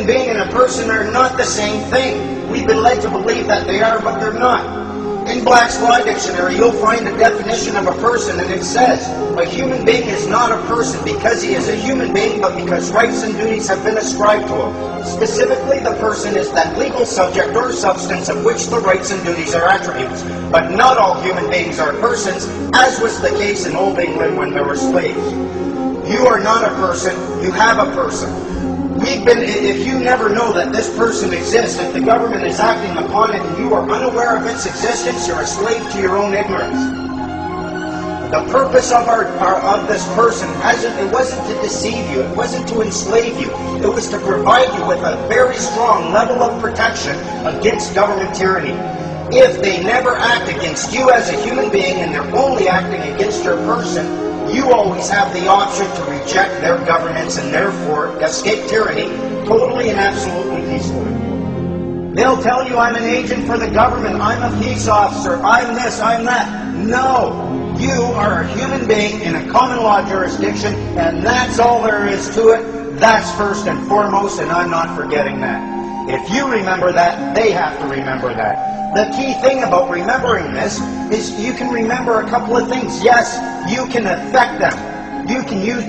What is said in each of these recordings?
human being and a person are not the same thing. We've been led to believe that they are, but they're not. In Black's Law Dictionary, you'll find a definition of a person, and it says, a human being is not a person because he is a human being, but because rights and duties have been ascribed to him. Specifically, the person is that legal subject or substance of which the rights and duties are attributes. But not all human beings are persons, as was the case in Old England when there were slaves. You are not a person, you have a person. If you never know that this person exists, if the government is acting upon it and you are unaware of its existence, you're a slave to your own ignorance. The purpose of this person wasn't to deceive you, it wasn't to enslave you, it was to provide you with a very strong level of protection against government tyranny. If they never act against you as a human being and they're only acting against your person, you always have the option to reject their governments and therefore escape tyranny totally and absolutely peacefully. They'll tell you, I'm an agent for the government, I'm a peace officer, I'm this, I'm that. No, you are a human being in a common law jurisdiction, and that's all there is to it. That's first and foremost, and I'm not forgetting that. If you remember that, they have to remember that. The key thing about remembering this is you can remember a couple of things. Yes, you can affect them.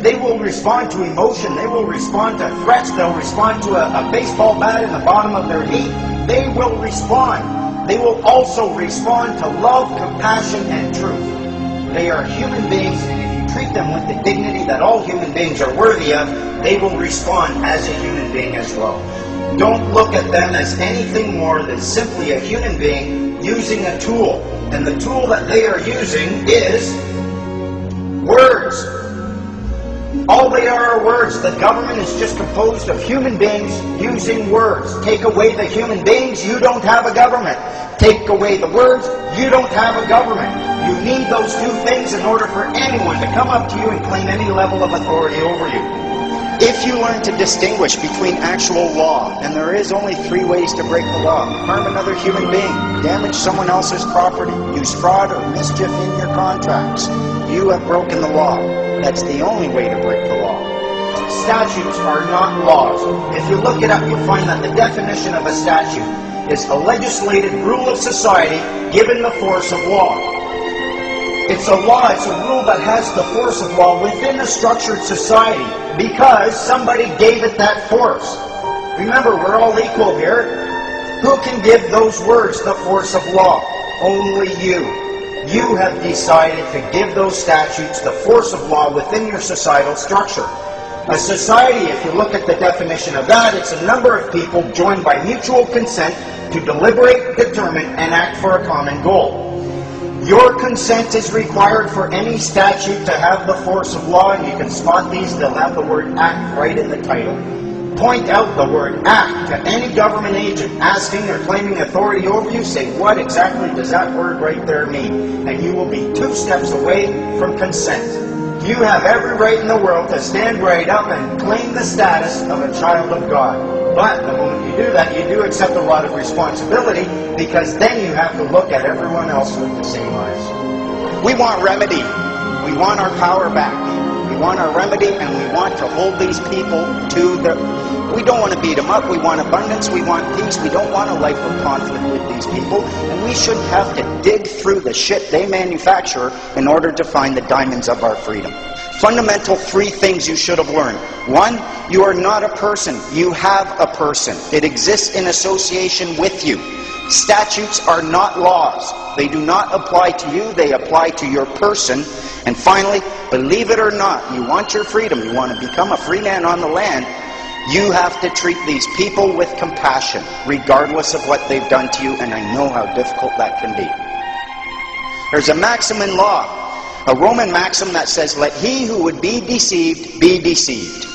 They will respond to emotion. They will respond to threats. They'll respond to a baseball bat in the bottom of their knee. They will respond. They will also respond to love, compassion, and truth. They are human beings, and if you treat them with the dignity that all human beings are worthy of, they will respond as a human being as well. Don't look at them as anything more than simply a human being using a tool. And the tool that they are using is words. All they are words. The government is just composed of human beings using words. Take away the human beings, you don't have a government. Take away the words, you don't have a government. You need those two things in order for anyone to come up to you and claim any level of authority over you. If you learn to distinguish between actual law, and there is only 3 ways to break the law: harm another human being, damage someone else's property, use fraud or mischief in your contracts, you have broken the law. That's the only way to break the law. Statutes are not laws. If you look it up, you'll find that the definition of a statute is a legislated rule of society given the force of law. It's a law, it's a rule that has the force of law within a structured society because somebody gave it that force. Remember, we're all equal here. Who can give those words the force of law? Only you. You have decided to give those statutes the force of law within your societal structure. A society, if you look at the definition of that, it's a number of people joined by mutual consent to deliberate, determine, and act for a common goal. Your consent is required for any statute to have the force of law, and you can spot these. They'll have the word act right in the title. Point out the word act to any government agent asking or claiming authority over you. Say, what exactly does that word right there mean? And you will be 2 steps away from consent. You have every right in the world to stand right up and claim the status of a child of God. But the moment you do that, you do accept a lot of responsibility, because then you have to look at everyone else with the same eyes. We want remedy. We want our power back. We want our remedy, and we want to hold these people to the... We don't want to beat them up. We want abundance. We want peace. We don't want a life of conflict with these people. And we shouldn't have to dig through the shit they manufacture in order to find the diamonds of our freedom. Fundamental 3 things you should have learned. 1, you are not a person. You have a person. It exists in association with you. Statutes are not laws. They do not apply to you. They apply to your person. And finally, believe it or not, you want your freedom. You want to become a free man on the land. You have to treat these people with compassion, regardless of what they've done to you, and I know how difficult that can be. There's a maxim in law, a Roman maxim that says, let he who would be deceived, be deceived.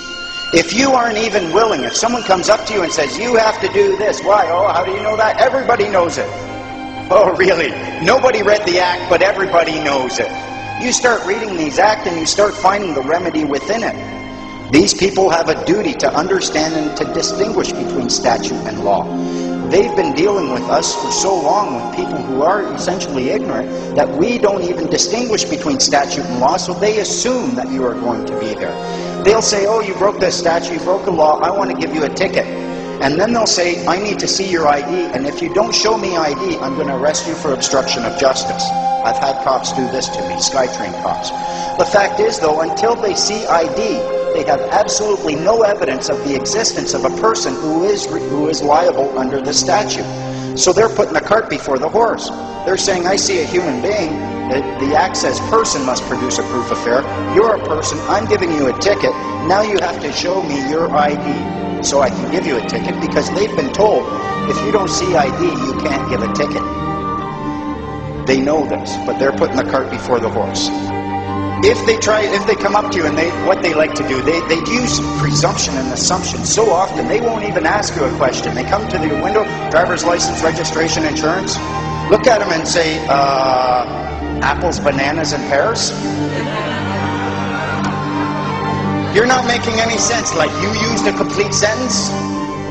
If you aren't even willing, if someone comes up to you and says, you have to do this, why? Oh, how do you know that? Everybody knows it. Oh, really? Nobody read the act, but everybody knows it. You start reading these acts and you start finding the remedy within it. These people have a duty to understand and to distinguish between statute and law. They've been dealing with us for so long with people who are essentially ignorant that we don't even distinguish between statute and law, so they assume that you are going to be there. They'll say, oh, you broke the statute, you broke a law, I want to give you a ticket. And then they'll say, I need to see your ID, and if you don't show me ID, I'm going to arrest you for obstruction of justice. I've had cops do this to me, SkyTrain cops. The fact is, though, until they see ID, they have absolutely no evidence of the existence of a person who is liable under the statute. So they're putting the cart before the horse. They're saying, I see a human being, the access person must produce a proof of fare. You're a person, I'm giving you a ticket, now you have to show me your ID so I can give you a ticket, because they've been told, if you don't see ID, you can't give a ticket. They know this, but they're putting the cart before the horse. If they come up to you and what they like to do, they use presumption and assumption so often, they won't even ask you a question. They come to the window, driver's license, registration, insurance, look at them and say, apples, bananas, and pears? You're not making any sense. Like, you used a complete sentence?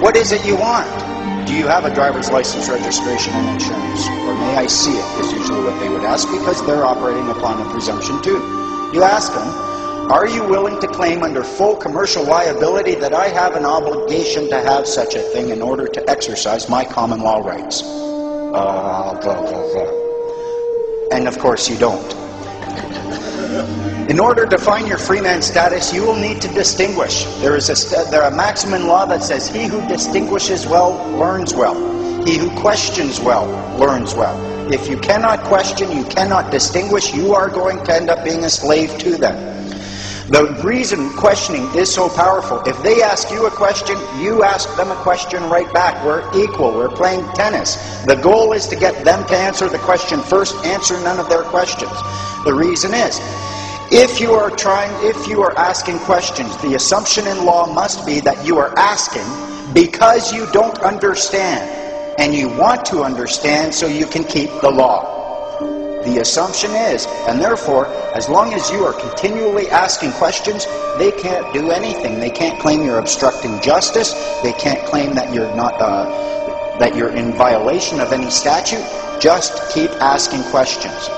What is it you want? Do you have a driver's license, registration, and insurance? Or may I see it, is usually what they would ask, because they're operating upon a presumption too. You ask them, are you willing to claim under full commercial liability that I have an obligation to have such a thing in order to exercise my common law rights? And of course you don't. In order to find your Freeman status, you will need to distinguish. There is a maxim in law that says, he who distinguishes well, learns well. He who questions well, learns well. If you cannot question, you cannot distinguish, you are going to end up being a slave to them. The reason questioning is so powerful, if they ask you a question, you ask them a question right back. We're equal. We're playing tennis. The goal is to get them to answer the question first, answer none of their questions. The reason is, if you are asking questions, the assumption in law must be that you are asking because you don't understand, and you want to understand so you can keep the law. The assumption is, and therefore, as long as you are continually asking questions, they can't do anything. They can't claim you're obstructing justice. They can't claim that you're not that you're in violation of any statute. Just keep asking questions.